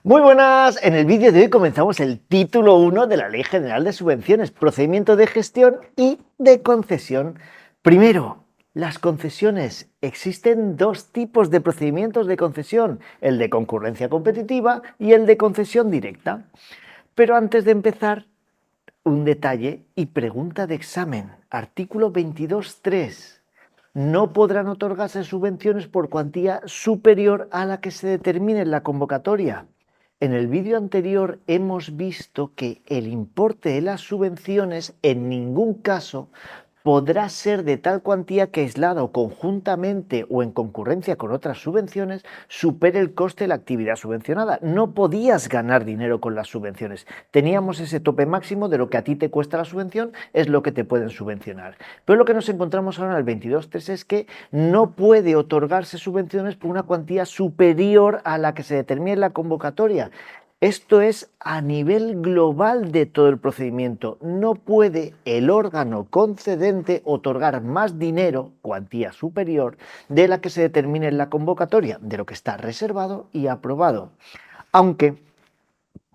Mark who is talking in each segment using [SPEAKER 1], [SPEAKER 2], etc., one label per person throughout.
[SPEAKER 1] Muy buenas, en el vídeo de hoy comenzamos el título 1 de la Ley General de Subvenciones, procedimiento de gestión y de concesión. Primero, las concesiones. Existen dos tipos de procedimientos de concesión, el de concurrencia competitiva y el de concesión directa. Pero antes de empezar, un detalle y pregunta de examen. Artículo 22.3. No podrán otorgarse subvenciones por cuantía superior a la que se determine en la convocatoria. En el vídeo anterior hemos visto que el importe de las subvenciones en ningún caso podrá ser de tal cuantía que aislada o conjuntamente o en concurrencia con otras subvenciones supere el coste de la actividad subvencionada. No podías ganar dinero con las subvenciones. Teníamos ese tope máximo de lo que a ti te cuesta la subvención es lo que te pueden subvencionar. Pero lo que nos encontramos ahora en el 22.3 es que no puede otorgarse subvenciones por una cuantía superior a la que se determine en la convocatoria. Esto es a nivel global de todo el procedimiento. No puede el órgano concedente otorgar más dinero, cuantía superior, de la que se determine en la convocatoria, de lo que está reservado y aprobado. Aunque,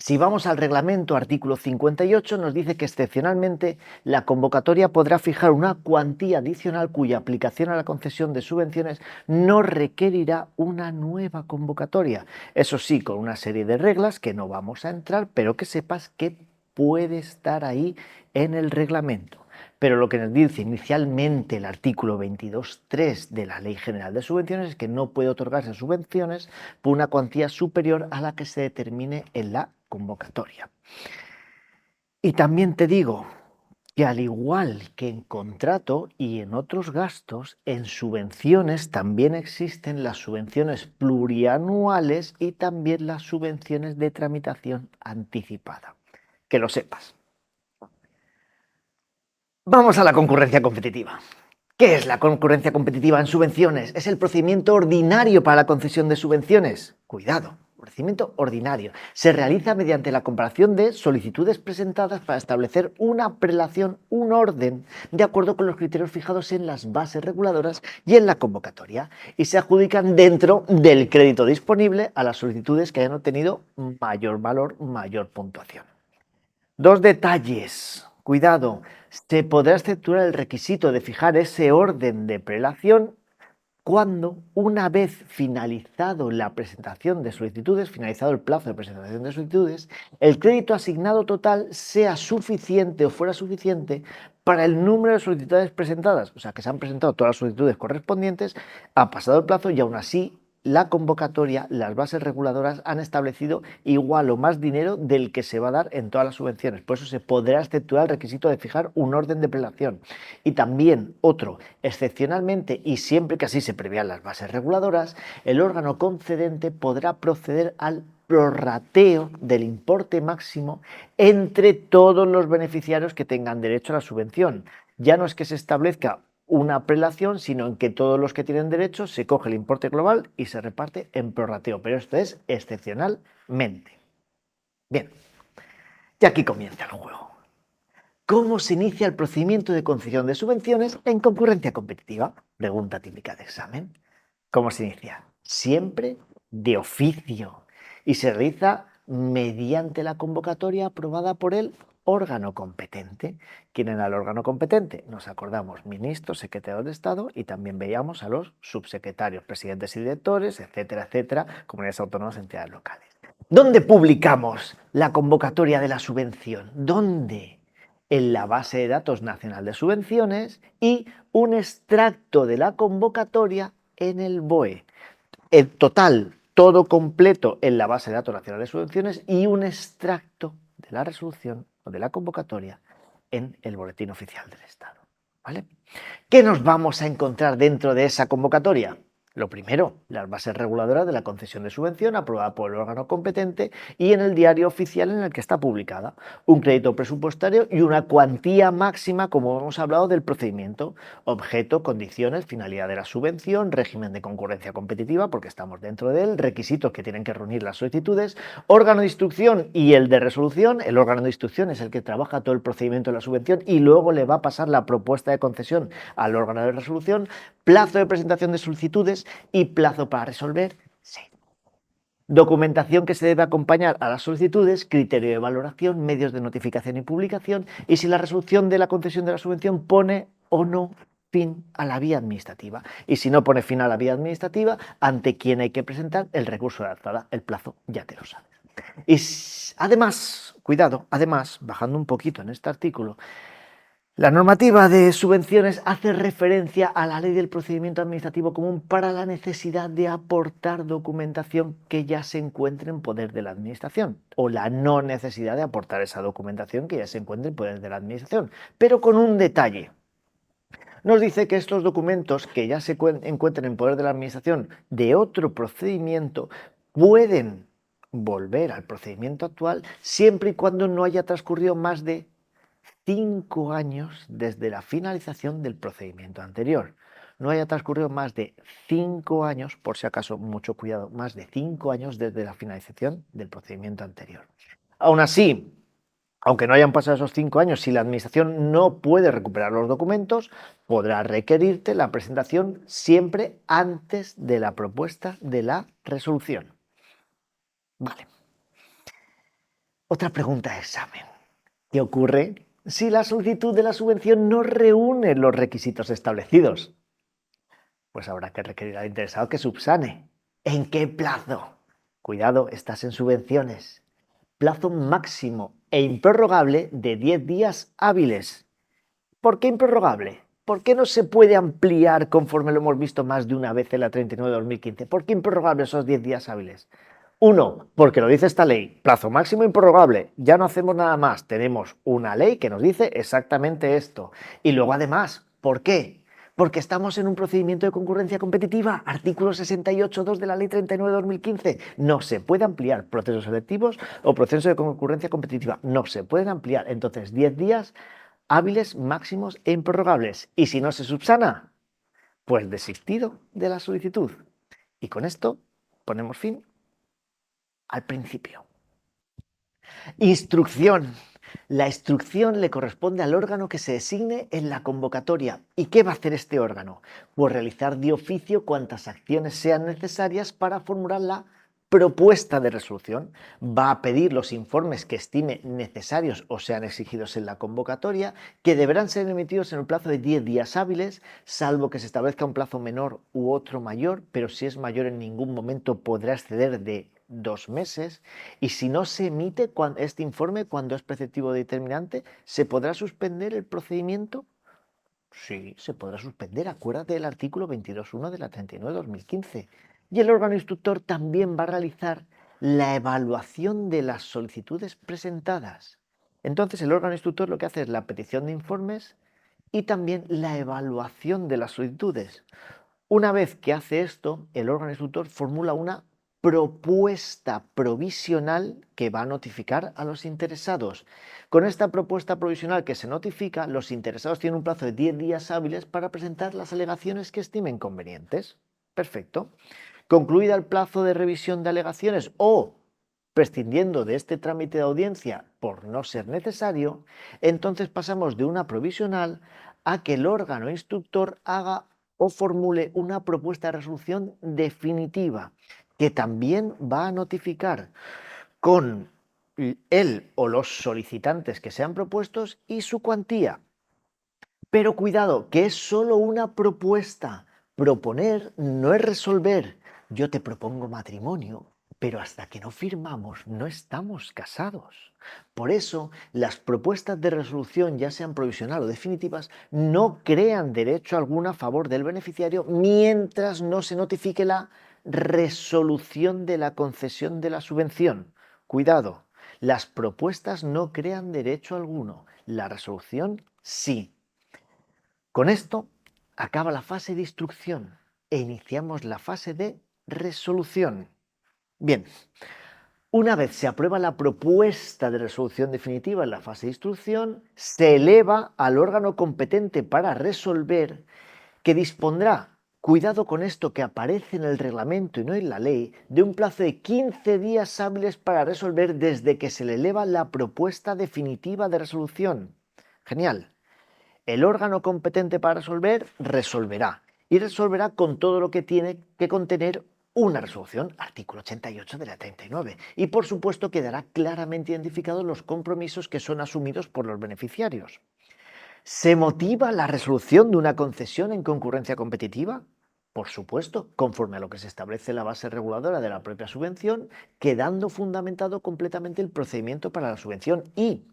[SPEAKER 1] si vamos al reglamento, artículo 58, nos dice que excepcionalmente la convocatoria podrá fijar una cuantía adicional cuya aplicación a la concesión de subvenciones no requerirá una nueva convocatoria. Eso sí, con una serie de reglas que no vamos a entrar, pero que sepas que puede estar ahí en el reglamento. Pero lo que nos dice inicialmente el artículo 22.3 de la Ley General de Subvenciones es que no puede otorgarse subvenciones por una cuantía superior a la que se determine en la convocatoria. Y también te digo que al igual que en contrato y en otros gastos, en subvenciones también existen las subvenciones plurianuales y también las subvenciones de tramitación anticipada. Que lo sepas. Vamos a la concurrencia competitiva. ¿Qué es la concurrencia competitiva en subvenciones? Es el procedimiento ordinario para la concesión de subvenciones. Cuidado, procedimiento ordinario. Se realiza mediante la comparación de solicitudes presentadas para establecer una prelación, un orden, de acuerdo con los criterios fijados en las bases reguladoras y en la convocatoria, y se adjudican dentro del crédito disponible a las solicitudes que hayan obtenido mayor valor, mayor puntuación. Dos detalles. Cuidado, se podrá exceptuar el requisito de fijar ese orden de prelación cuando, una vez finalizado la presentación de solicitudes, finalizado el plazo de presentación de solicitudes, el crédito asignado total sea suficiente o fuera suficiente para el número de solicitudes presentadas. O sea, que se han presentado todas las solicitudes correspondientes, ha pasado el plazo y aún así la convocatoria, las bases reguladoras han establecido igual o más dinero del que se va a dar en todas las subvenciones. Por eso se podrá exceptuar el requisito de fijar un orden de prelación. Y también otro, excepcionalmente y siempre que así se prevean las bases reguladoras, el órgano concedente podrá proceder al prorrateo del importe máximo entre todos los beneficiarios que tengan derecho a la subvención. Ya no es que se establezca una prelación, sino en que todos los que tienen derecho se coge el importe global y se reparte en prorrateo, pero esto es excepcionalmente. Bien, y aquí comienza el juego. ¿Cómo se inicia el procedimiento de concesión de subvenciones en concurrencia competitiva? Pregunta típica de examen. ¿Cómo se inicia? Siempre de oficio y se realiza mediante la convocatoria aprobada por el órgano competente. ¿Quién era el órgano competente? Nos acordamos, ministros, secretarios de Estado y también veíamos a los subsecretarios, presidentes y directores, etcétera, etcétera, comunidades autónomas, entidades locales. ¿Dónde publicamos la convocatoria de la subvención? ¿Dónde? En la base de datos nacional de subvenciones y un extracto de la convocatoria en el BOE. En total, todo completo en la base de datos nacional de subvenciones y un extracto de la resolución o de la convocatoria en el Boletín Oficial del Estado. ¿Vale? ¿Qué nos vamos a encontrar dentro de esa convocatoria? Lo primero, las bases reguladoras de la concesión de subvención aprobada por el órgano competente y en el diario oficial en el que está publicada. Un crédito presupuestario y una cuantía máxima, como hemos hablado, del procedimiento. Objeto, condiciones, finalidad de la subvención, régimen de concurrencia competitiva, porque estamos dentro de él, requisitos que tienen que reunir las solicitudes, órgano de instrucción y el de resolución. El órgano de instrucción es el que trabaja todo el procedimiento de la subvención y luego le va a pasar la propuesta de concesión al órgano de resolución, plazo de presentación de solicitudes y plazo para resolver, sí. Documentación que se debe acompañar a las solicitudes, criterio de valoración, medios de notificación y publicación, y si la resolución de la concesión de la subvención pone o no fin a la vía administrativa. Y si no pone fin a la vía administrativa, ante quién hay que presentar el recurso de alzada. El plazo ya te lo sabes. Y además, cuidado, además, bajando un poquito en este artículo, la normativa de subvenciones hace referencia a la ley del procedimiento administrativo común para la necesidad de aportar documentación que ya se encuentre en poder de la administración, o la no necesidad de aportar esa documentación que ya se encuentre en poder de la administración, pero con un detalle. Nos dice que estos documentos que ya se encuentren en poder de la administración de otro procedimiento pueden volver al procedimiento actual siempre y cuando no haya transcurrido más de 5 años desde la finalización del procedimiento anterior. No haya transcurrido más de 5 años, por si acaso, mucho cuidado, más de 5 años desde la finalización del procedimiento anterior. Aún así, aunque no hayan pasado esos 5 años, si la administración no puede recuperar los documentos, podrá requerirte la presentación siempre antes de la propuesta de la resolución. Vale. Otra pregunta de examen. ¿Qué ocurre si la solicitud de la subvención no reúne los requisitos establecidos? Pues habrá que requerir al interesado que subsane. ¿En qué plazo? Cuidado, estás en subvenciones. Plazo máximo e improrrogable de 10 días hábiles. ¿Por qué improrrogable? ¿Por qué no se puede ampliar conforme lo hemos visto más de una vez en la 39 de 2015? ¿Por qué improrrogable esos 10 días hábiles? Uno, porque lo dice esta ley, plazo máximo improrrogable, ya no hacemos nada más, tenemos una ley que nos dice exactamente esto. Y luego además, ¿por qué? Porque estamos en un procedimiento de concurrencia competitiva, artículo 68.2 de la ley 39 de 2015. No se puede ampliar procesos selectivos o procesos de concurrencia competitiva, no se pueden ampliar. Entonces, 10 días hábiles máximos e improrrogables. Y si no se subsana, pues desistido de la solicitud. Y con esto ponemos fin al principio. Instrucción. La instrucción le corresponde al órgano que se designe en la convocatoria. ¿Y qué va a hacer este órgano? Pues realizar de oficio cuantas acciones sean necesarias para formular la propuesta de resolución. Va a pedir los informes que estime necesarios o sean exigidos en la convocatoria, que deberán ser emitidos en el plazo de 10 días hábiles, salvo que se establezca un plazo menor u otro mayor, pero si es mayor en ningún momento podrá exceder de 2 meses, y si no se emite este informe cuando es preceptivo determinante, ¿se podrá suspender el procedimiento? Sí, se podrá suspender, acuérdate del artículo 22.1 de la 39/2015. Y el órgano instructor también va a realizar la evaluación de las solicitudes presentadas. Entonces el órgano instructor lo que hace es la petición de informes y también la evaluación de las solicitudes. Una vez que hace esto, el órgano instructor formula una propuesta provisional que va a notificar a los interesados. Con esta propuesta provisional que se notifica, los interesados tienen un plazo de 10 días hábiles para presentar las alegaciones que estimen convenientes. Perfecto. Concluida el plazo de revisión de alegaciones o prescindiendo de este trámite de audiencia por no ser necesario, entonces pasamos de una provisional a que el órgano instructor haga o formule una propuesta de resolución definitiva, que también va a notificar con él o los solicitantes que sean propuestos y su cuantía. Pero cuidado, que es solo una propuesta. Proponer no es resolver. Yo te propongo matrimonio, pero hasta que no firmamos no estamos casados. Por eso, las propuestas de resolución, ya sean provisional o definitivas, no crean derecho alguno a favor del beneficiario mientras no se notifique la resolución de la concesión de la subvención. Cuidado, las propuestas no crean derecho alguno, la resolución sí. Con esto acaba la fase de instrucción e iniciamos la fase de resolución. Bien, una vez se aprueba la propuesta de resolución definitiva en la fase de instrucción, se eleva al órgano competente para resolver, que dispondrá, cuidado con esto que aparece en el reglamento y no en la ley, de un plazo de 15 días hábiles para resolver desde que se le eleva la propuesta definitiva de resolución. Genial. El órgano competente para resolver resolverá y resolverá con todo lo que tiene que contener una resolución, artículo 88 de la 39. Y por supuesto quedará claramente identificados los compromisos que son asumidos por los beneficiarios. ¿Se motiva la resolución de una concesión en concurrencia competitiva? Por supuesto, conforme a lo que se establece en la base reguladora de la propia subvención, quedando fundamentado completamente el procedimiento para la subvención y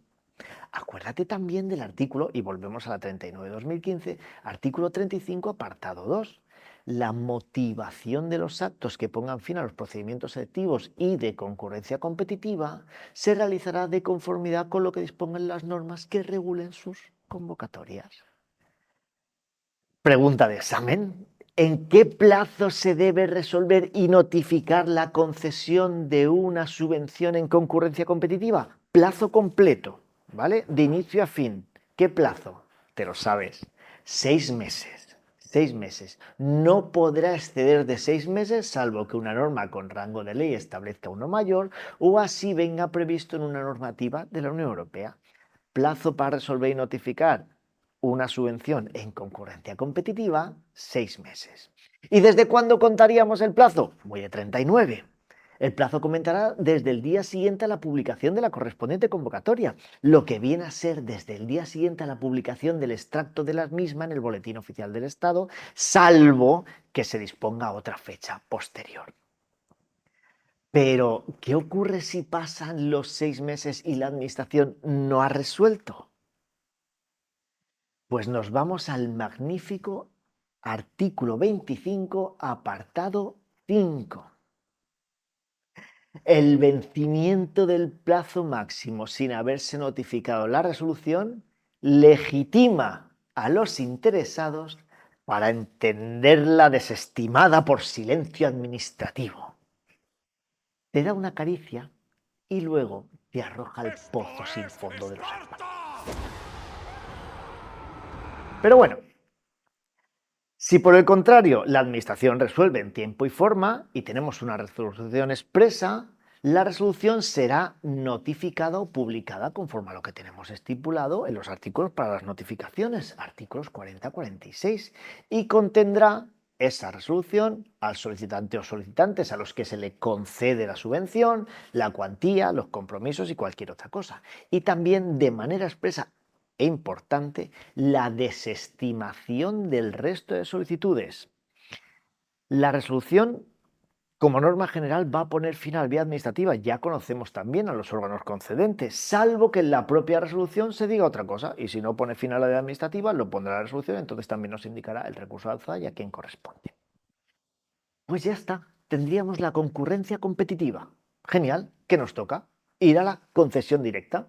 [SPEAKER 1] acuérdate también del artículo, y volvemos a la 39/2015, artículo 35, apartado 2. La motivación de los actos que pongan fin a los procedimientos selectivos y de concurrencia competitiva se realizará de conformidad con lo que dispongan las normas que regulen sus convocatorias. Pregunta de examen. ¿En qué plazo se debe resolver y notificar la concesión de una subvención en concurrencia competitiva? Plazo completo, ¿vale? De inicio a fin. ¿Qué plazo? Te lo sabes. 6 meses. 6 meses. No podrá exceder de 6 meses salvo que una norma con rango de ley establezca uno mayor o así venga previsto en una normativa de la Unión Europea. Plazo para resolver y notificar una subvención en concurrencia competitiva, 6 meses. ¿Y desde cuándo contaríamos el plazo? Muy de 39. El plazo comenzará desde el día siguiente a la publicación de la correspondiente convocatoria, lo que viene a ser desde el día siguiente a la publicación del extracto de la misma en el Boletín Oficial del Estado, salvo que se disponga otra fecha posterior. Pero, ¿qué ocurre si pasan los 6 meses y la Administración no ha resuelto? Pues nos vamos al magnífico artículo 25, apartado 5. El vencimiento del plazo máximo sin haberse notificado la resolución legitima a los interesados para entenderla desestimada por silencio administrativo. Te da una caricia y luego te arroja al pozo sin fondo de los hermanos. Pero bueno, si por el contrario la Administración resuelve en tiempo y forma y tenemos una resolución expresa, la resolución será notificada o publicada conforme a lo que tenemos estipulado en los artículos para las notificaciones, artículos 40-46, y contendrá esa resolución al solicitante o solicitantes a los que se le concede la subvención, la cuantía, los compromisos y cualquier otra cosa. Y también de manera expresa e importante, la desestimación del resto de solicitudes. La resolución, como norma general, va a poner fin a la vía administrativa. Ya conocemos también a los órganos concedentes, salvo que en la propia resolución se diga otra cosa. Y si no pone fin a la vía administrativa, lo pondrá la resolución, entonces también nos indicará el recurso de alzada y a quién corresponde. Pues ya está, tendríamos la concurrencia competitiva. Genial, ¿qué nos toca? Ir a la concesión directa.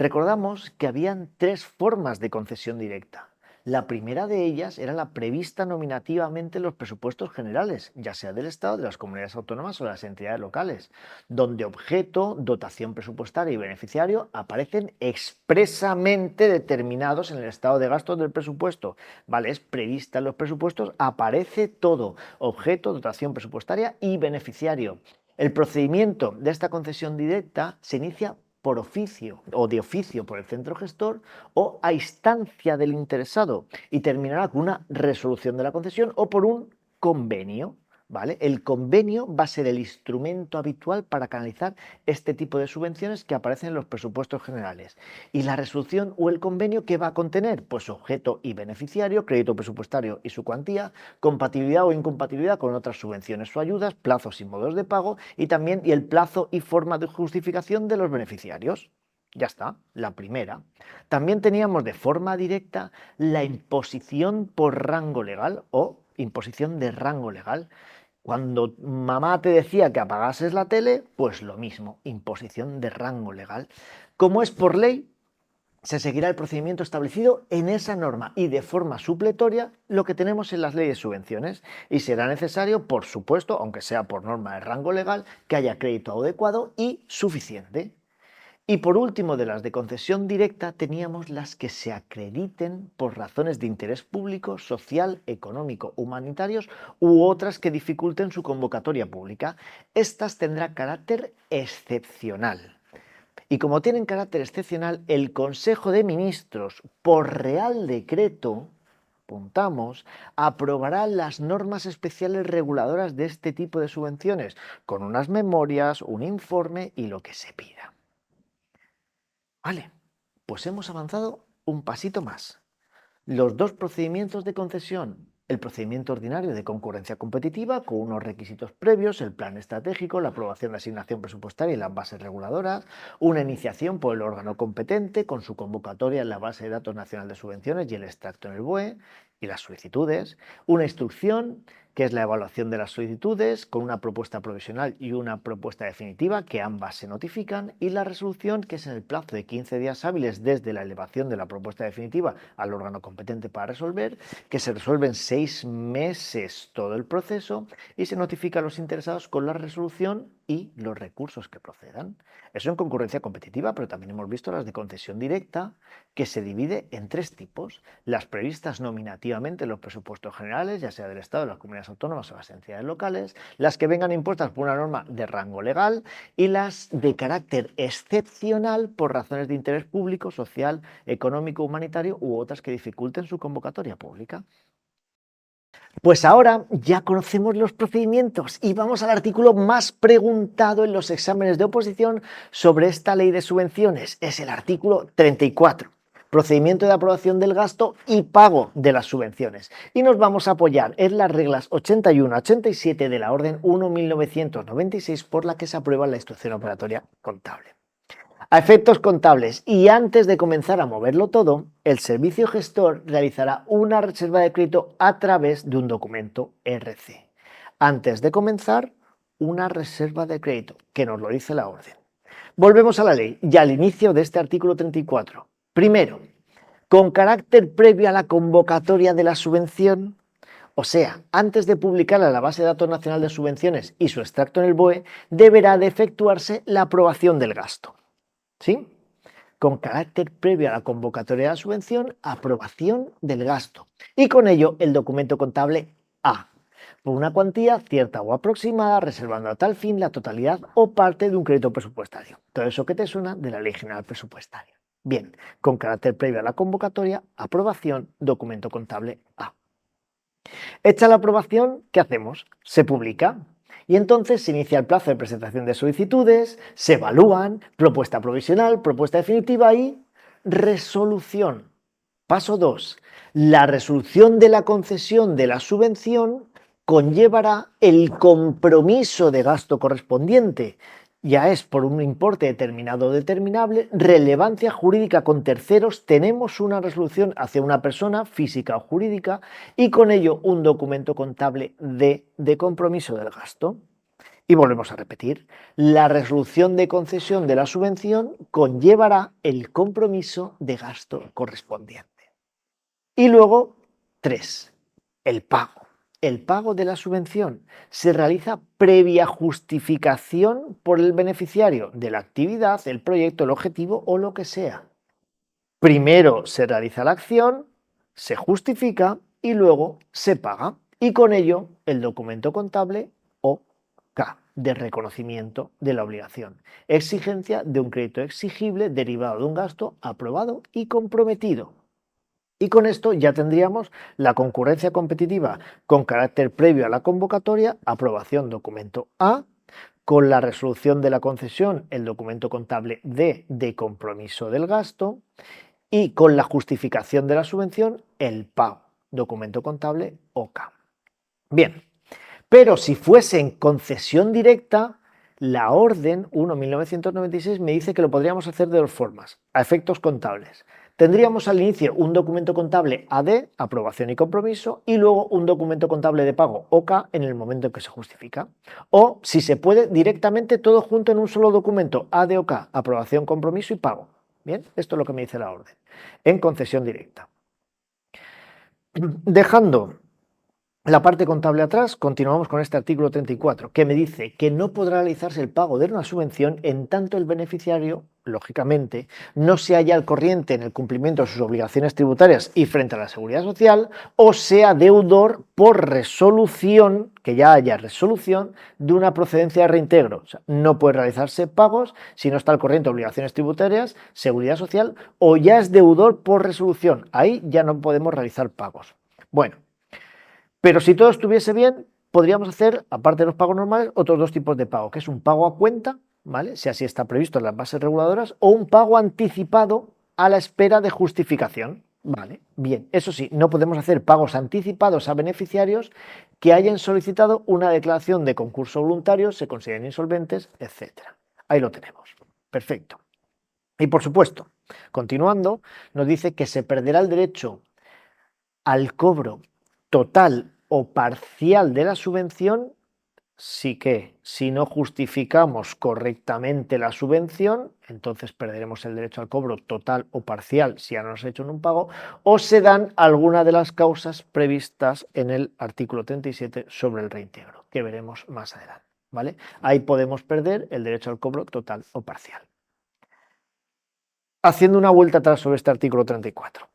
[SPEAKER 1] Recordamos que habían 3 formas de concesión directa. La primera de ellas era la prevista nominativamente en los presupuestos generales, ya sea del Estado, de las comunidades autónomas o de las entidades locales, donde objeto, dotación presupuestaria y beneficiario aparecen expresamente determinados en el estado de gastos del presupuesto. Vale, es prevista en los presupuestos, aparece todo, objeto, dotación presupuestaria y beneficiario. El procedimiento de esta concesión directa se inicia por oficio o de oficio por el centro gestor o a instancia del interesado y terminará con una resolución de la concesión o por un convenio. ¿Vale? El convenio va a ser el instrumento habitual para canalizar este tipo de subvenciones que aparecen en los presupuestos generales. ¿Y la resolución o el convenio qué va a contener? Pues objeto y beneficiario, crédito presupuestario y su cuantía, compatibilidad o incompatibilidad con otras subvenciones o ayudas, plazos y modos de pago y también el plazo y forma de justificación de los beneficiarios. Ya está, la primera. También teníamos de forma directa la imposición por rango legal o imposición de rango legal. Cuando mamá te decía que apagases la tele, pues lo mismo, imposición de rango legal. Como es por ley, se seguirá el procedimiento establecido en esa norma y de forma supletoria lo que tenemos en las leyes de subvenciones y será necesario, por supuesto, aunque sea por norma de rango legal, que haya crédito adecuado y suficiente. Y por último, de las de concesión directa, teníamos las que se acrediten por razones de interés público, social, económico, humanitarios u otras que dificulten su convocatoria pública. Estas tendrán carácter excepcional. Y como tienen carácter excepcional, el Consejo de Ministros, por Real Decreto, apuntamos, aprobará las normas especiales reguladoras de este tipo de subvenciones, con unas memorias, un informe y lo que se pida. Vale, pues hemos avanzado un pasito más. Los dos procedimientos de concesión: el procedimiento ordinario de concurrencia competitiva con unos requisitos previos, el plan estratégico, la aprobación de asignación presupuestaria y las bases reguladoras, una iniciación por el órgano competente con su convocatoria en la base de datos nacional de subvenciones y el extracto en el BOE, y las solicitudes, una instrucción, que es la evaluación de las solicitudes, con una propuesta provisional y una propuesta definitiva, que ambas se notifican, y la resolución, que es en el plazo de 15 días hábiles desde la elevación de la propuesta definitiva al órgano competente para resolver, que se resuelve en 6 meses todo el proceso y se notifica a los interesados con la resolución y los recursos que procedan. Eso en concurrencia competitiva, pero también hemos visto las de concesión directa, que se divide en 3 tipos: las previstas nominativamente en los presupuestos generales, ya sea del Estado, de las comunidades autónomas o las entidades locales, las que vengan impuestas por una norma de rango legal y las de carácter excepcional por razones de interés público, social, económico, humanitario u otras que dificulten su convocatoria pública. Pues ahora ya conocemos los procedimientos y vamos al artículo más preguntado en los exámenes de oposición sobre esta ley de subvenciones. Es el artículo 34. Procedimiento de aprobación del gasto y pago de las subvenciones. Y nos vamos a apoyar en las reglas 81 a 87 de la Orden 1/1996, por la que se aprueba la instrucción operatoria contable. A efectos contables y antes de comenzar a moverlo todo, el servicio gestor realizará una reserva de crédito a través de un documento RC. Antes de comenzar, una reserva de crédito, que nos lo dice la orden. Volvemos a la ley y al inicio de este artículo 34. Primero, con carácter previo a la convocatoria de la subvención, o sea, antes de publicarla en la base de datos nacional de subvenciones y su extracto en el BOE, deberá de efectuarse la aprobación del gasto. ¿Sí? Con carácter previo a la convocatoria de la subvención, aprobación del gasto. Y con ello el documento contable A, por una cuantía cierta o aproximada, reservando a tal fin la totalidad o parte de un crédito presupuestario. Todo eso que te suena de la Ley General Presupuestaria. Bien, con carácter previo a la convocatoria, aprobación, documento contable A. Hecha la aprobación, ¿qué hacemos? Se publica. Y entonces se inicia el plazo de presentación de solicitudes, se evalúan, propuesta provisional, propuesta definitiva y resolución. Paso 2. La resolución de la concesión de la subvención conllevará el compromiso de gasto correspondiente. Ya es por un importe determinado o determinable, relevancia jurídica con terceros, tenemos una resolución hacia una persona física o jurídica y con ello un documento contable de compromiso del gasto. Y volvemos a repetir, la resolución de concesión de la subvención conllevará el compromiso de gasto correspondiente. Y luego, 3. El pago. El pago de la subvención se realiza previa justificación por el beneficiario de la actividad, el proyecto, el objetivo o lo que sea. Primero se realiza la acción, se justifica y luego se paga. Y con ello el documento contable OK, de reconocimiento de la obligación. Exigencia de un crédito exigible derivado de un gasto aprobado y comprometido. Y con esto ya tendríamos la concurrencia competitiva con carácter previo a la convocatoria, aprobación documento A, con la resolución de la concesión, el documento contable D, de compromiso del gasto, y con la justificación de la subvención, el pago, documento contable OK. Bien, pero si fuese en concesión directa, la orden 1/1996 me dice que lo podríamos hacer de dos formas, a efectos contables. Tendríamos al inicio un documento contable AD, aprobación y compromiso, y luego un documento contable de pago OK en el momento en que se justifica. O, si se puede, directamente todo junto en un solo documento, AD OK, aprobación, compromiso y pago. Bien, esto es lo que me dice la orden, en concesión directa. Dejando la parte contable atrás, continuamos con este artículo 34, que me dice que no podrá realizarse el pago de una subvención en tanto el beneficiario, lógicamente, no se halla al corriente en el cumplimiento de sus obligaciones tributarias y frente a la seguridad social, o sea deudor por resolución, que ya haya resolución, de una procedencia de reintegro. O sea, no puede realizarse pagos si no está al corriente de obligaciones tributarias, seguridad social, o ya es deudor por resolución. Ahí ya no podemos realizar pagos. Bueno, pero si todo estuviese bien, podríamos hacer, aparte de los pagos normales, otros dos tipos de pago, que es un pago a cuenta, ¿vale? Si así está previsto en las bases reguladoras, o un pago anticipado a la espera de justificación. Vale, bien. Eso sí, no podemos hacer pagos anticipados a beneficiarios que hayan solicitado una declaración de concurso voluntario, se consideren insolventes, etc. Ahí lo tenemos. Perfecto. Y por supuesto, continuando, nos dice que se perderá el derecho al cobro total o parcial de la subvención si no justificamos correctamente la subvención, entonces perderemos el derecho al cobro total o parcial si ya no nos ha hecho un pago, o se dan alguna de las causas previstas en el artículo 37 sobre el reintegro, que veremos más adelante, ¿vale? Ahí podemos perder el derecho al cobro total o parcial. Haciendo una vuelta atrás sobre este artículo 34,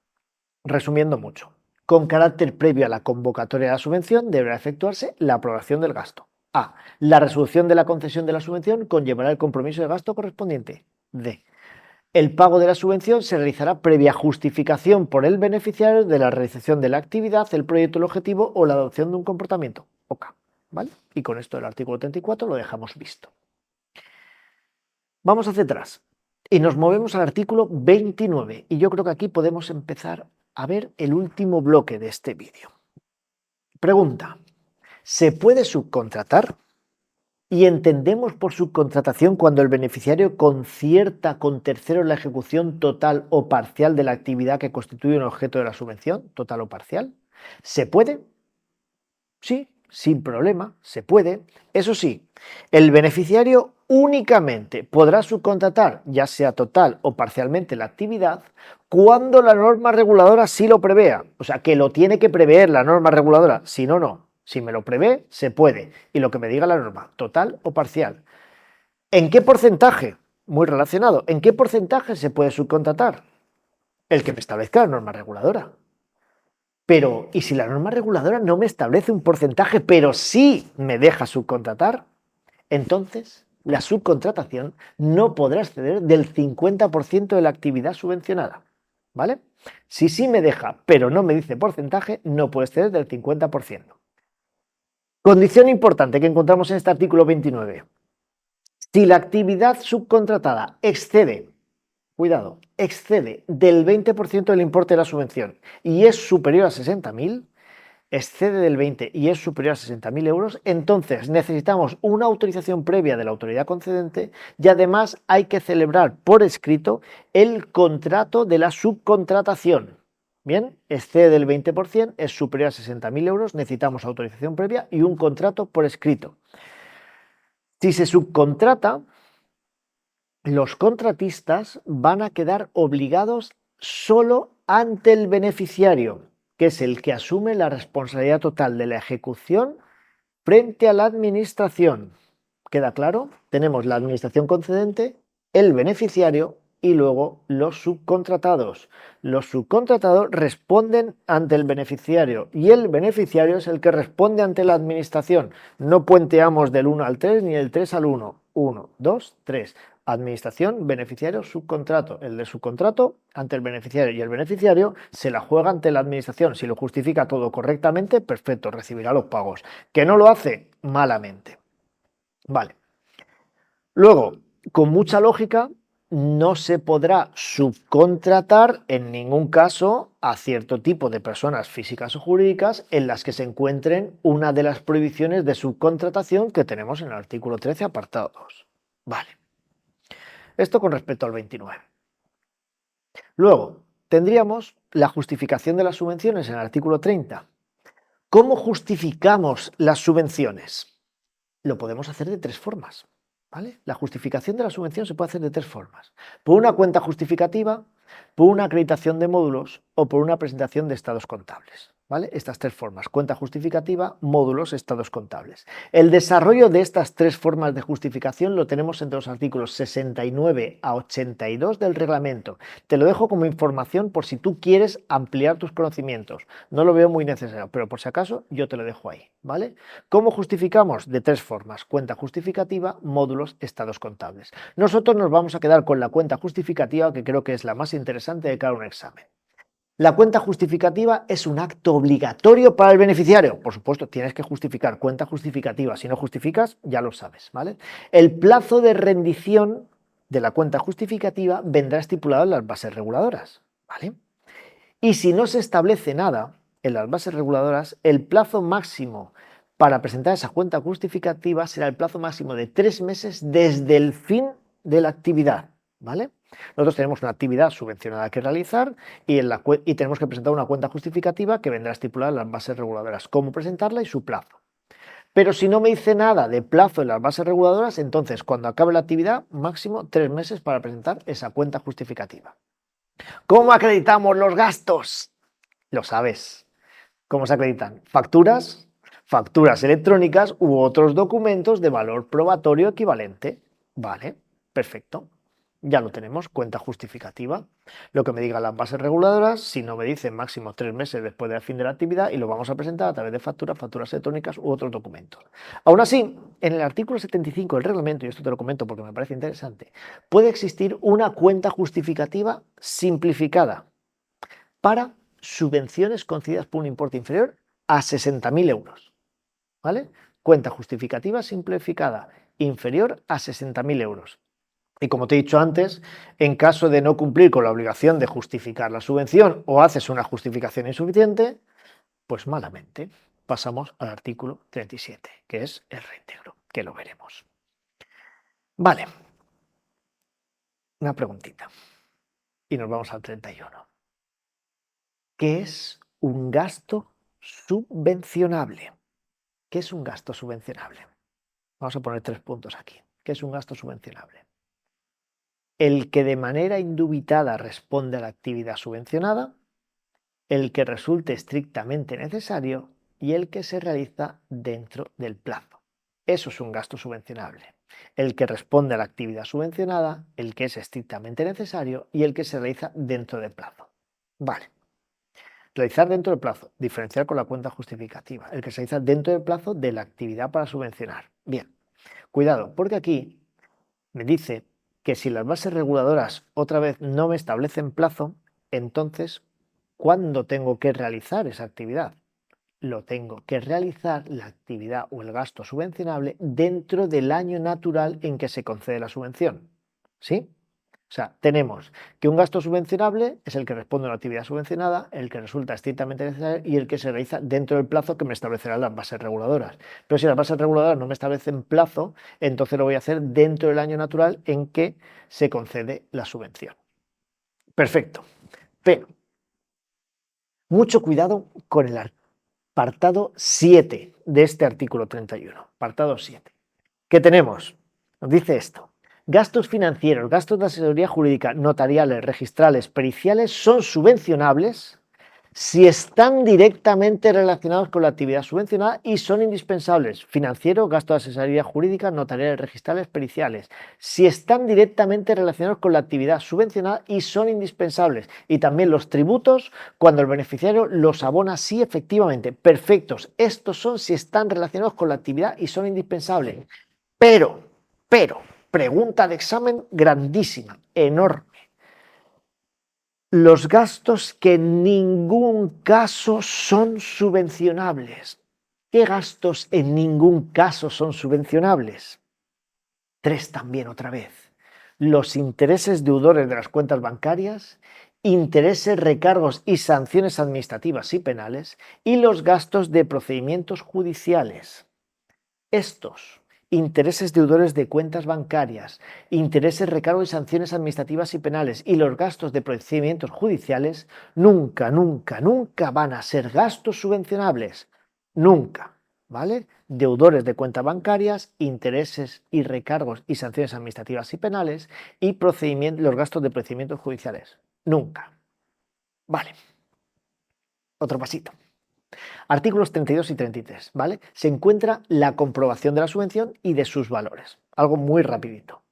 [SPEAKER 1] resumiendo mucho, con carácter previo a la convocatoria de la subvención deberá efectuarse la aprobación del gasto. A. La resolución de la concesión de la subvención conllevará el compromiso de gasto correspondiente. D. El pago de la subvención se realizará previa justificación por el beneficiario de la realización de la actividad, el proyecto, el objetivo o la adopción de un comportamiento. OK, ¿vale? Y con esto el artículo 34 lo dejamos visto. Vamos hacia atrás y nos movemos al artículo 29 y yo creo que aquí podemos empezar a ver el último bloque de este vídeo. Pregunta: ¿se puede subcontratar? Y entendemos por subcontratación cuando el beneficiario concierta con terceros la ejecución total o parcial de la actividad que constituye un objeto de la subvención, total o parcial. ¿Se puede? Sí, sin problema, se puede. Eso sí, el beneficiario únicamente podrá subcontratar, ya sea total o parcialmente, la actividad cuando la norma reguladora sí lo prevea. O sea, que lo tiene que prever la norma reguladora, si no, no. Si me lo prevé, se puede. Y lo que me diga la norma, total o parcial. ¿En qué porcentaje? Muy relacionado. ¿En qué porcentaje se puede subcontratar? El que me establezca la norma reguladora. Pero, ¿y si la norma reguladora no me establece un porcentaje, pero sí me deja subcontratar? Entonces, la subcontratación no podrá exceder del 50% de la actividad subvencionada, ¿vale? Si sí me deja, pero no me dice porcentaje, no puede exceder del 50%. Condición importante que encontramos en este artículo 29. Si la actividad subcontratada excede, cuidado, excede del 20% del importe de la subvención y es superior a 60.000, excede del 20 y es superior a 60.000 euros, entonces necesitamos una autorización previa de la autoridad concedente y además hay que celebrar por escrito el contrato de la subcontratación. Bien, excede del 20%, es superior a 60.000 euros, necesitamos autorización previa y un contrato por escrito. Si se subcontrata, los contratistas van a quedar obligados solo ante el beneficiario, que es el que asume la responsabilidad total de la ejecución frente a la administración. ¿Queda claro? Tenemos la administración concedente, el beneficiario y luego los subcontratados. Los subcontratados responden ante el beneficiario y el beneficiario es el que responde ante la administración. No puenteamos del 1 al 3 ni del 3 al 1. 1, 2, 3. Administración, beneficiario, subcontrato. El de subcontrato ante el beneficiario y el beneficiario se la juega ante la administración. Si lo justifica todo correctamente, perfecto, recibirá los pagos. ¿Que no lo hace? Malamente. Vale. Luego, con mucha lógica, no se podrá subcontratar en ningún caso a cierto tipo de personas físicas o jurídicas en las que se encuentren una de las prohibiciones de subcontratación que tenemos en el artículo 13, apartado 2. Vale. Esto con respecto al 29. Luego, tendríamos la justificación de las subvenciones en el artículo 30. ¿Cómo justificamos las subvenciones? Lo podemos hacer de tres formas, ¿vale? La justificación de la subvención se puede hacer de tres formas. Por una cuenta justificativa, por una acreditación de módulos o por una presentación de estados contables. ¿Vale? Estas tres formas: cuenta justificativa, módulos, estados contables. El desarrollo de estas tres formas de justificación lo tenemos entre los artículos 69 a 82 del reglamento. Te lo dejo como información por si tú quieres ampliar tus conocimientos. No lo veo muy necesario, pero por si acaso yo te lo dejo ahí, ¿vale? ¿Cómo justificamos? De tres formas: cuenta justificativa, módulos, estados contables. Nosotros nos vamos a quedar con la cuenta justificativa, que creo que es la más interesante de cada un examen. La cuenta justificativa es un acto obligatorio para el beneficiario. Por supuesto, tienes que justificar cuenta justificativa. Si no justificas, ya lo sabes, ¿vale? El plazo de rendición de la cuenta justificativa vendrá estipulado en las bases reguladoras, ¿vale? Y si no se establece nada en las bases reguladoras, el plazo máximo para presentar esa cuenta justificativa será el plazo máximo de 3 meses desde el fin de la actividad, ¿vale? Nosotros tenemos una actividad subvencionada que realizar y tenemos que presentar una cuenta justificativa que vendrá estipulada en las bases reguladoras, cómo presentarla y su plazo. Pero si no me dice nada de plazo en las bases reguladoras, entonces cuando acabe la actividad, máximo 3 meses para presentar esa cuenta justificativa. ¿Cómo acreditamos los gastos? Lo sabes. ¿Cómo se acreditan? Facturas, facturas electrónicas u otros documentos de valor probatorio equivalente. Vale, perfecto. Ya lo tenemos, cuenta justificativa. Lo que me digan las bases reguladoras, si no me dicen máximo 3 meses después del fin de la actividad, y lo vamos a presentar a través de facturas, facturas electrónicas u otros documentos. Aún así, en el artículo 75 del reglamento, y esto te lo comento porque me parece interesante, puede existir una cuenta justificativa simplificada para subvenciones concedidas por un importe inferior a 60.000 euros. ¿Vale? Cuenta justificativa simplificada inferior a 60.000 euros. Y como te he dicho antes, en caso de no cumplir con la obligación de justificar la subvención o haces una justificación insuficiente, pues malamente pasamos al artículo 37, que es el reintegro, que lo veremos. Vale, una preguntita. Y nos vamos al 31. ¿Qué es un gasto subvencionable? ¿Qué es un gasto subvencionable? Vamos a poner 3 puntos aquí. ¿Qué es un gasto subvencionable? El que de manera indubitada responde a la actividad subvencionada, el que resulte estrictamente necesario y el que se realiza dentro del plazo. Eso es un gasto subvencionable. El que responde a la actividad subvencionada, el que es estrictamente necesario y el que se realiza dentro del plazo. Vale. Realizar dentro del plazo, diferenciar con la cuenta justificativa, el que se realiza dentro del plazo de la actividad para subvencionar. Bien, cuidado, porque aquí me dice que si las bases reguladoras otra vez no me establecen plazo, entonces, ¿cuándo tengo que realizar esa actividad? Lo tengo que realizar la actividad o el gasto subvencionable dentro del año natural en que se concede la subvención. ¿Sí? O sea, tenemos que un gasto subvencionable es el que responde a una actividad subvencionada, el que resulta estrictamente necesario y el que se realiza dentro del plazo que me establecerán las bases reguladoras. Pero si las bases reguladoras no me establecen plazo, entonces lo voy a hacer dentro del año natural en que se concede la subvención. Perfecto. Pero mucho cuidado con el apartado 7 de este artículo 31. Apartado 7. ¿Qué tenemos? Nos dice esto. Gastos financieros, gastos de asesoría jurídica, notariales, registrales, periciales son subvencionables si están directamente relacionados con la actividad subvencionada y son indispensables. Financiero, gastos de asesoría jurídica, notariales, registrales, periciales. Si están directamente relacionados con la actividad subvencionada y son indispensables. Y también los tributos, cuando el beneficiario los abona, sí, efectivamente. Perfectos. Estos son si están relacionados con la actividad y son indispensables. Pero, pregunta de examen grandísima, enorme. Los gastos que en ningún caso son subvencionables. ¿Qué gastos en ningún caso son subvencionables? 3 también otra vez. Los intereses deudores de las cuentas bancarias, intereses, recargos y sanciones administrativas y penales y los gastos de procedimientos judiciales. Estos intereses deudores de cuentas bancarias, intereses, recargos y sanciones administrativas y penales y los gastos de procedimientos judiciales nunca, nunca, nunca van a ser gastos subvencionables. Nunca, ¿vale? Deudores de cuentas bancarias, intereses y recargos y sanciones administrativas y penales y los gastos de procedimientos judiciales. Nunca. Vale. Otro pasito. Artículos 32 y 33, ¿vale? Se encuentra la comprobación de la subvención y de sus valores. Algo muy rapidito.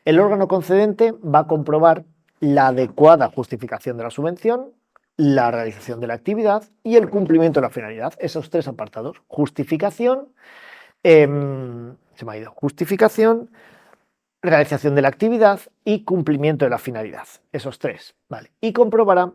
[SPEAKER 1] El órgano concedente va a comprobar la adecuada justificación de la subvención, la realización de la actividad y el cumplimiento de la finalidad. Esos 3 apartados. Justificación, se me ha ido. Justificación, realización de la actividad y cumplimiento de la finalidad. Esos 3, ¿vale? Y comprobará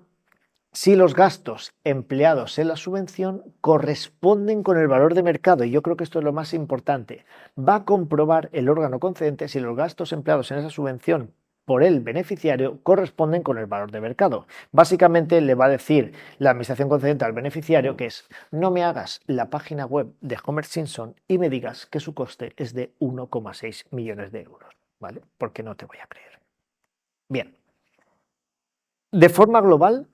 [SPEAKER 1] si los gastos empleados en la subvención corresponden con el valor de mercado, y yo creo que esto es lo más importante, va a comprobar el órgano concedente si los gastos empleados en esa subvención por el beneficiario corresponden con el valor de mercado. Básicamente le va a decir la administración concedente al beneficiario que es: no me hagas la página web de Homer Simpson y me digas que su coste es de 1,6 millones de euros, ¿vale? Porque no te voy a creer. Bien. De forma global,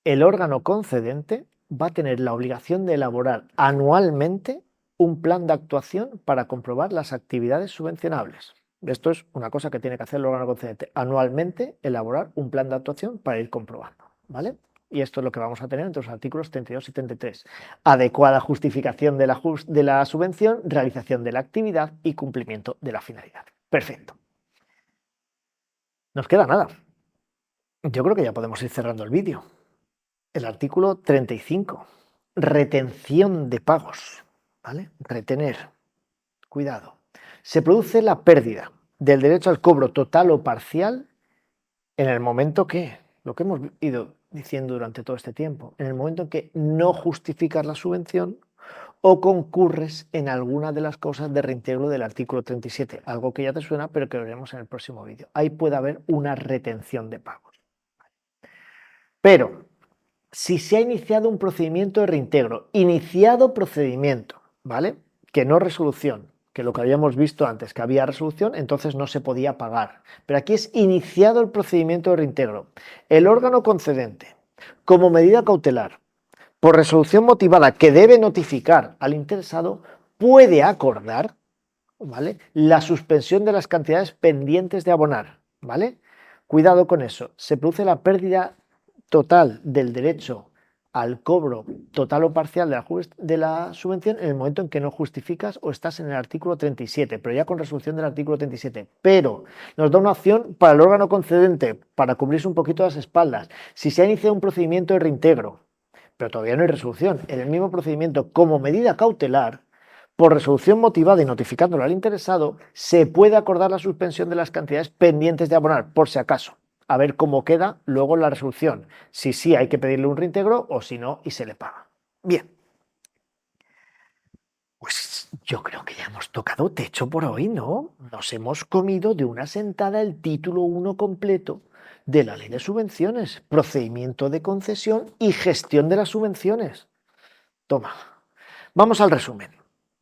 [SPEAKER 1] el órgano concedente va a tener la obligación de elaborar anualmente un plan de actuación para comprobar las actividades subvencionables. Esto es una cosa que tiene que hacer el órgano concedente: anualmente elaborar un plan de actuación para ir comprobando, ¿vale? Y esto es lo que vamos a tener entre los artículos 32 y 33. Adecuada justificación de la subvención, realización de la actividad y cumplimiento de la finalidad. Perfecto. Nos queda nada. Yo creo que ya podemos ir cerrando el vídeo. El artículo 35, retención de pagos, ¿vale? Retener, cuidado. Se produce la pérdida del derecho al cobro total o parcial en el momento que, lo que hemos ido diciendo durante todo este tiempo, en el momento en que no justificas la subvención o concurres en alguna de las causas de reintegro del artículo 37, algo que ya te suena, pero que veremos en el próximo vídeo. Ahí puede haber una retención de pagos. Pero si se ha iniciado un procedimiento de reintegro, iniciado procedimiento, ¿vale? Que no resolución, que lo que habíamos visto antes, que había resolución, entonces no se podía pagar. Pero aquí es iniciado el procedimiento de reintegro. El órgano concedente, como medida cautelar, por resolución motivada que debe notificar al interesado, puede acordar, ¿vale?, la suspensión de las cantidades pendientes de abonar, ¿vale? Cuidado con eso. Se produce la pérdida total del derecho al cobro total o parcial de la subvención en el momento en que no justificas o estás en el artículo 37, pero ya con resolución del artículo 37. Pero nos da una opción para el órgano concedente, para cubrirse un poquito las espaldas. Si se ha iniciado un procedimiento de reintegro, pero todavía no hay resolución, en el mismo procedimiento, como medida cautelar, por resolución motivada y notificándolo al interesado, se puede acordar la suspensión de las cantidades pendientes de abonar, por si acaso. A ver cómo queda luego la resolución. Si sí hay que pedirle un reintegro o si no y se le paga. Bien. Pues yo creo que ya hemos tocado techo por hoy, ¿no? Nos hemos comido de una sentada el título 1 completo de la Ley de Subvenciones, procedimiento de concesión y gestión de las subvenciones. Toma. Vamos al resumen,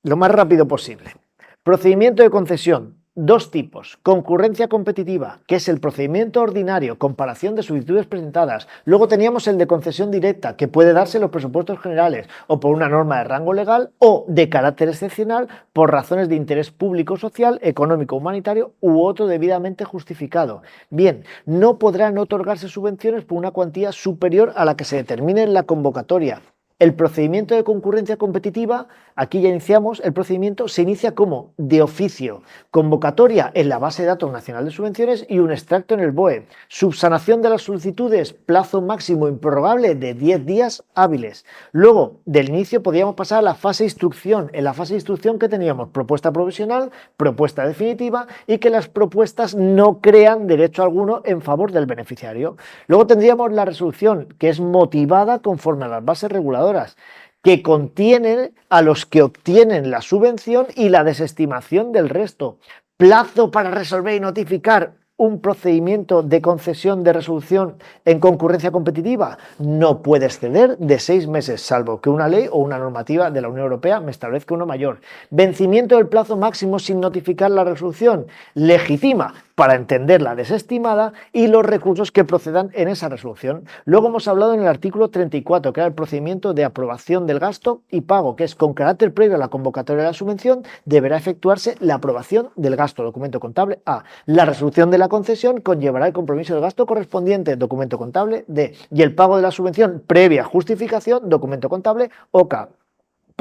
[SPEAKER 1] lo más rápido posible. Procedimiento de concesión, dos tipos: concurrencia competitiva, que es el procedimiento ordinario, comparación de solicitudes presentadas. Luego teníamos el de concesión directa, que puede darse en los presupuestos generales o por una norma de rango legal o de carácter excepcional por razones de interés público, social, económico, humanitario u otro debidamente justificado. Bien, no podrán otorgarse subvenciones por una cuantía superior a la que se determine en la convocatoria. El procedimiento de concurrencia competitiva, aquí ya iniciamos, el procedimiento se inicia como de oficio, convocatoria en la base de datos nacional de subvenciones y un extracto en el BOE. Subsanación de las solicitudes, plazo máximo improrrogable de 10 días hábiles. Luego, del inicio podíamos pasar a la fase de instrucción. En la fase de instrucción, ¿qué teníamos? Propuesta provisional, propuesta definitiva y que las propuestas no crean derecho alguno en favor del beneficiario. Luego tendríamos la resolución, que es motivada conforme a las bases reguladoras, que contienen a los que obtienen la subvención y la desestimación del resto. Plazo para resolver y notificar un procedimiento de concesión de resolución en concurrencia competitiva no puede exceder de 6 meses, salvo que una ley o una normativa de la Unión Europea me establezca uno mayor. Vencimiento del plazo máximo sin notificar la resolución legitima, para entender la desestimada, y los recursos que procedan en esa resolución. Luego hemos hablado en el artículo 34, que era el procedimiento de aprobación del gasto y pago, que es con carácter previo a la convocatoria de la subvención, deberá efectuarse la aprobación del gasto, documento contable A. La resolución de la concesión conllevará el compromiso del gasto correspondiente, documento contable D. Y el pago de la subvención previa justificación, documento contable OK.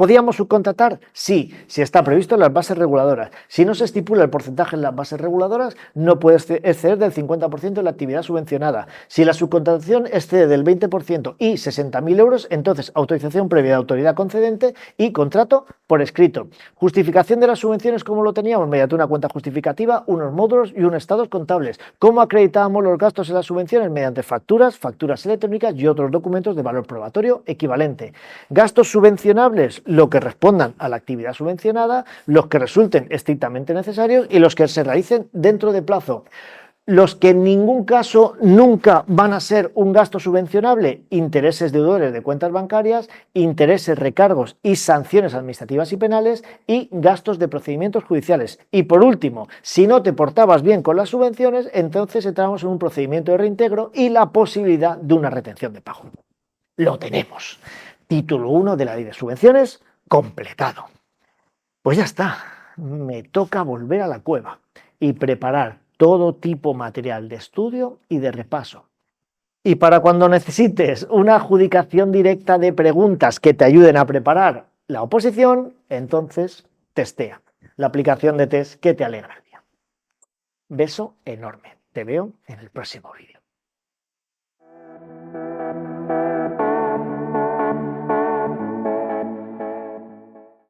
[SPEAKER 1] ¿Podíamos subcontratar? Sí, si está previsto en las bases reguladoras. Si no se estipula el porcentaje en las bases reguladoras, no puede exceder del 50% de la actividad subvencionada. Si la subcontratación excede del 20% y 60.000 euros, entonces autorización previa de autoridad concedente y contrato por escrito. Justificación de las subvenciones, ¿cómo lo teníamos? Mediante una cuenta justificativa, unos módulos y unos estados contables. ¿Cómo acreditábamos los gastos en las subvenciones? Mediante facturas, facturas electrónicas y otros documentos de valor probatorio equivalente. Gastos subvencionables, lo que respondan a la actividad subvencionada, los que resulten estrictamente necesarios y los que se realicen dentro de plazo. Los que en ningún caso nunca van a ser un gasto subvencionable: intereses deudores de cuentas bancarias, intereses, recargos y sanciones administrativas y penales y gastos de procedimientos judiciales. Y por último, si no te portabas bien con las subvenciones, entonces entramos en un procedimiento de reintegro y la posibilidad de una retención de pago. Lo tenemos. Título 1 de la Ley de Subvenciones completado. Pues ya está, me toca volver a la cueva y preparar todo tipo de material de estudio y de repaso. Y para cuando necesites una adjudicación directa de preguntas que te ayuden a preparar la oposición, entonces testea la aplicación de test que te alegra el día. Beso enorme. Te veo en el próximo vídeo.